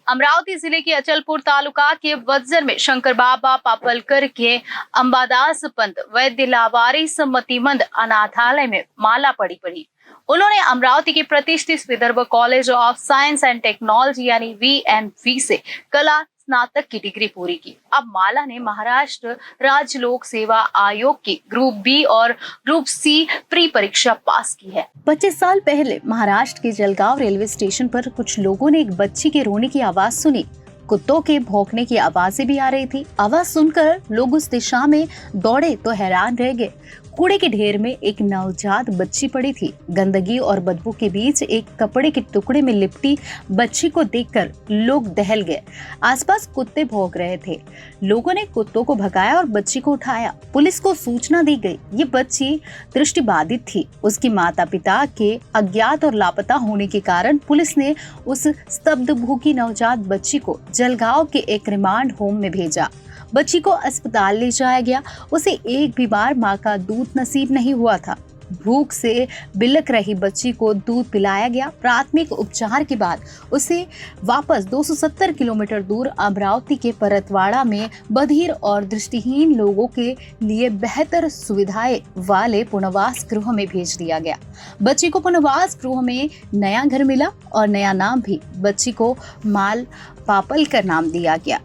अमरावती जिले के अचलपुर तालुका के वज्जर में शंकर बाबा पापलकर के अंबादास पंत वैद्य लावारिस मतिमंद अनाथालय में माला पड़ी। उन्होंने अमरावती के प्रतिष्ठित Vidarbha college of science and technology यानी VNV से कला स्नातक की डिग्री पूरी की। अब माला ने महाराष्ट्र राज्य लोक सेवा आयोग की ग्रुप बी और ग्रुप सी प्री परीक्षा पास की है। 25 साल पहले महाराष्ट्र के जलगांव रेलवे स्टेशन पर कुछ लोगों ने एक बच्ची के रोने की आवाज सुनी। कुत्तों के भौंकने की आवाजें भी आ रही थी। आवाज सुनकर लोग उस दिशा में दौड़े तो हैरान रह गए। कूड़े के ढेर में एक नवजात बच्ची पड़ी थी। गंदगी और बदबू के बीच एक कपड़े के टुकड़े में लिपटी बच्ची को देखकर लोग दहल गए। आसपास कुत्ते भौंक रहे थे। लोगों ने कुत्तों को भगाया और बच्ची को उठाया। पुलिस को सूचना दी गई। ये बच्ची दृष्टिबाधित थी। उसकी माता पिता के अज्ञात और लापता होने के कारण पुलिस ने उस स्तब्ध भूखी नवजात बच्ची को जलगांव के एक रिमांड होम में भेजा। बच्ची को अस्पताल ले जाया गया। उसे एक भी बार मां का दूध नसीब नहीं हुआ था। भूख से बिलख रही बच्ची को दूध पिलाया गया। प्राथमिक उपचार के बाद उसे वापस 270 किलोमीटर दूर अमरावती के परतवाड़ा में बधिर और दृष्टिहीन लोगों के लिए बेहतर सुविधाएं वाले पुनर्वास गृह में भेज दिया गया। बच्ची को पुनर्वास गृह में नया घर मिला और नया नाम भी। बच्ची को माल पापलकर नाम दिया गया।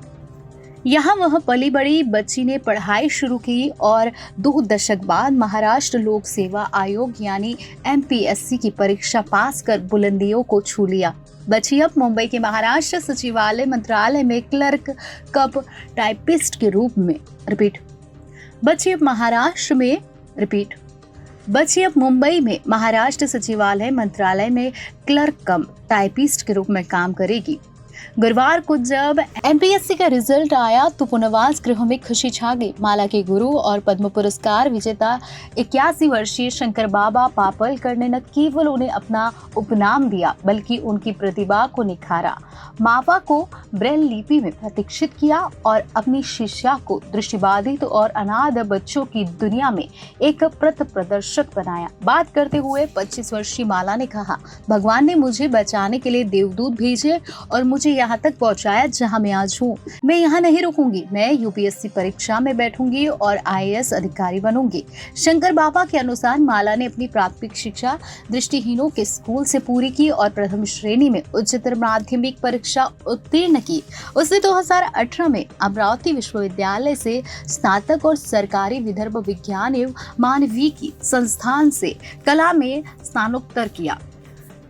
यहाँ वह पली बड़ी बच्ची ने पढ़ाई शुरू की और 2 दशक बाद महाराष्ट्र लोक सेवा आयोग यानी MPSC की परीक्षा पास कर बुलंदियों को छू लिया। बच्ची अब मुंबई के महाराष्ट्र सचिवालय मंत्रालय में क्लर्क कप टाइपिस्ट के रूप में बच्ची अब मुंबई में महाराष्ट्र सचिवालय मंत्रालय में क्लर्क कम टाइपिस्ट के रूप में काम करेगी। गुरुवार को जब MPSC का रिजल्ट आया तो पुनर्वास गृह में खुशी छा गई। माला के गुरु और पद्म पुरस्कार विजेता 81 वर्षीय शंकर बाबा पापलकर ने न केवल उन्हें अपना उपनाम दिया बल्कि उनकी प्रतिभा को निखारा। मावा को ब्रेल लिपि में प्रशिक्षित किया और अपनी शिष्या को दृष्टिबाधित और अनाथ बच्चों की दुनिया में एक पथ प्रदर्शक बनाया। बात करते हुए 25 वर्षीय माला ने कहा, भगवान ने मुझे बचाने के लिए देवदूत भेजे और मुझे यहाँ तक पहुँचाया जहाँ मैं आज हूँ। मैं यहाँ नहीं रुकूंगी। मैं UPSC परीक्षा में बैठूंगी और IAS अधिकारी बनूंगी। शंकर बाबा के अनुसार माला ने अपनी प्राथमिक शिक्षा दृष्टिहीनों के स्कूल से पूरी की और प्रथम श्रेणी में उच्चतर माध्यमिक परीक्षा उत्तीर्ण की। उसने 2018 में अमरावती विश्वविद्यालय से स्नातक और सरकारी विदर्भ विज्ञान एवं मानविकी संस्थान से कला में स्नातकोत्तर किया।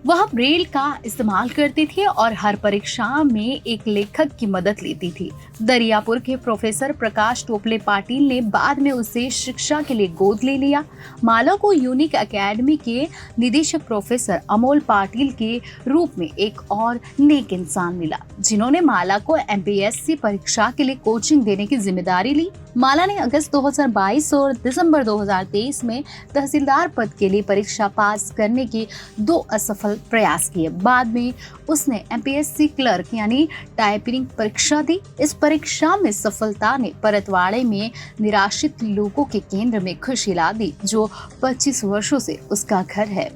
वह ब्रेल का इस्तेमाल करती थी और हर परीक्षा में एक लेखक की मदद लेती थी। दरियापुर के प्रोफेसर प्रकाश टोपले पाटिल ने बाद में उसे शिक्षा के लिए गोद ले लिया। माला को यूनिक एकेडमी के निदेशक प्रोफेसर अमोल पाटिल के रूप में एक और नेक इंसान मिला, जिन्होंने माला को MPSC परीक्षा के लिए कोचिंग देने की जिम्मेदारी ली। माला ने अगस्त 2022 और दिसंबर 2023 में तहसीलदार पद के लिए परीक्षा पास करने के 2 असफल प्रयास किए। बाद में उसने MPSC क्लर्क यानी टाइपिंग परीक्षा दी। इस परीक्षा में सफलता ने परतवाड़े में निराश्रित लोगों के केंद्र में खुशी ला दी, जो 25 वर्षों से उसका घर है।